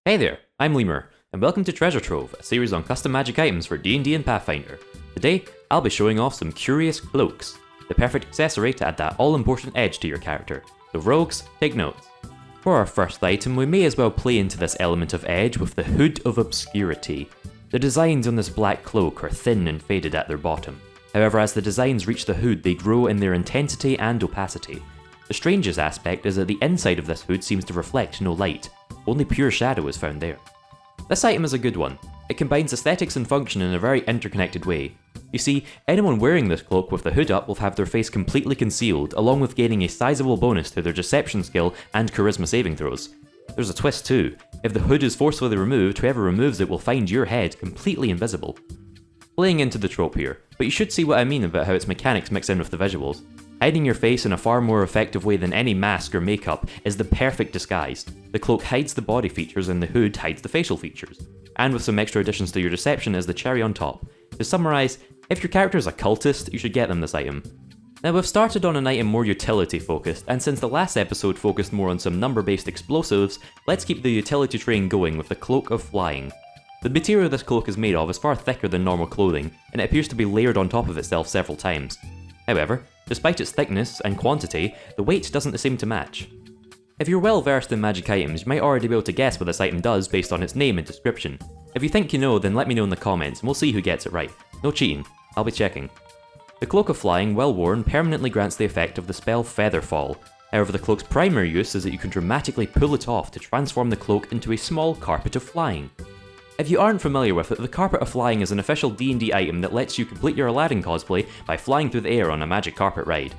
Hey there, I'm Lemur, and welcome to Treasure Trove, a series on custom magic items for D&D and Pathfinder. Today, I'll be showing off some curious cloaks, the perfect accessory to add that all-important edge to your character. So rogues, take notes. For our first item, we may as well play into this element of edge with the Hood of Obscurity. The designs on this black cloak are thin and faded at their bottom. However, as the designs reach the hood, they grow in their intensity and opacity. The strangest aspect is that the inside of this hood seems to reflect no light. Only pure shadow is found there. This item is a good one. It combines aesthetics and function in a very interconnected way. You see, anyone wearing this cloak with the hood up will have their face completely concealed, along with gaining a sizable bonus to their deception skill and charisma saving throws. There's a twist too. If the hood is forcefully removed, whoever removes it will find your head completely invisible. Playing into the trope here, but you should see what I mean about how its mechanics mix in with the visuals. Hiding your face in a far more effective way than any mask or makeup is the perfect disguise. The cloak hides the body features and the hood hides the facial features. And with some extra additions to your deception is the cherry on top. To summarise, if your character is a cultist, you should get them this item. Now we've started on an item more utility focused, and since the last episode focused more on some number based explosives, let's keep the utility train going with the Cloak of Flying. The material this cloak is made of is far thicker than normal clothing, and it appears to be layered on top of itself several times. However, despite its thickness and quantity, the weight doesn't seem to match. If you're well versed in magic items, you might already be able to guess what this item does based on its name and description. If you think you know, then let me know in the comments and we'll see who gets it right. No cheating, I'll be checking. The Cloak of Flying, well worn, permanently grants the effect of the spell Featherfall. However, the cloak's primary use is that you can dramatically pull it off to transform the cloak into a small carpet of flying. If you aren't familiar with it, the Carpet of Flying is an official D&D item that lets you complete your Aladdin cosplay by flying through the air on a magic carpet ride.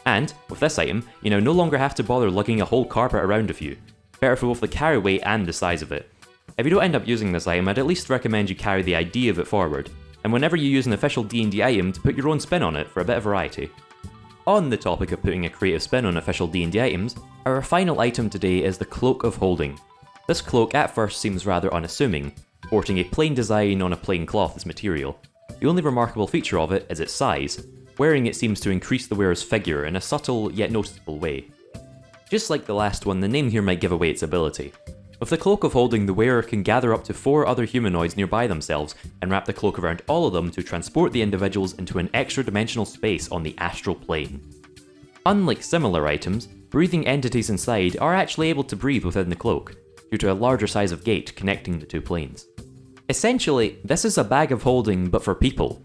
And, with this item, you now no longer have to bother lugging a whole carpet around with you. Better for both the carry weight and the size of it. If you don't end up using this item, I'd at least recommend you carry the idea of it forward, and whenever you use an official D&D item, to put your own spin on it for a bit of variety. On the topic of putting a creative spin on official D&D items, our final item today is the Cloak of Holding. This cloak at first seems rather unassuming, sporting a plain design on a plain cloth as material. The only remarkable feature of it is its size. Wearing it seems to increase the wearer's figure in a subtle yet noticeable way. Just like the last one, the name here might give away its ability. With the Cloak of Holding, the wearer can gather up to 4 other humanoids nearby themselves and wrap the cloak around all of them to transport the individuals into an extra-dimensional space on the astral plane. Unlike similar items, breathing entities inside are actually able to breathe within the cloak, due to a larger size of gate connecting the two planes. Essentially, this is a bag of holding but for people.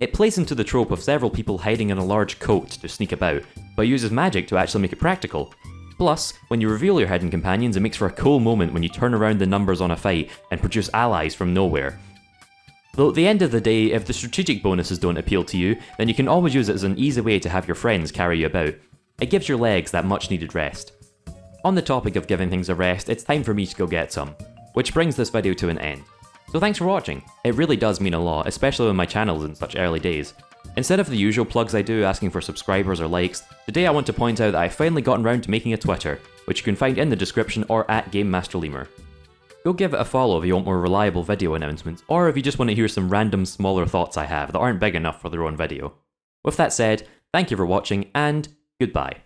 It plays into the trope of several people hiding in a large coat to sneak about, but uses magic to actually make it practical. Plus, when you reveal your hidden companions, it makes for a cool moment when you turn around the numbers on a fight and produce allies from nowhere. Though at the end of the day, if the strategic bonuses don't appeal to you, then you can always use it as an easy way to have your friends carry you about. It gives your legs that much needed rest. On the topic of giving things a rest, it's time for me to go get some. Which brings this video to an end. So thanks for watching. It really does mean a lot, especially when my channel is in such early days. Instead of the usual plugs I do asking for subscribers or likes, today I want to point out that I've finally gotten around to making a Twitter, which you can find in the description or at Gamemaster Lemur. Go give it a follow if you want more reliable video announcements, or if you just want to hear some random smaller thoughts I have that aren't big enough for their own video. With that said, thank you for watching and goodbye.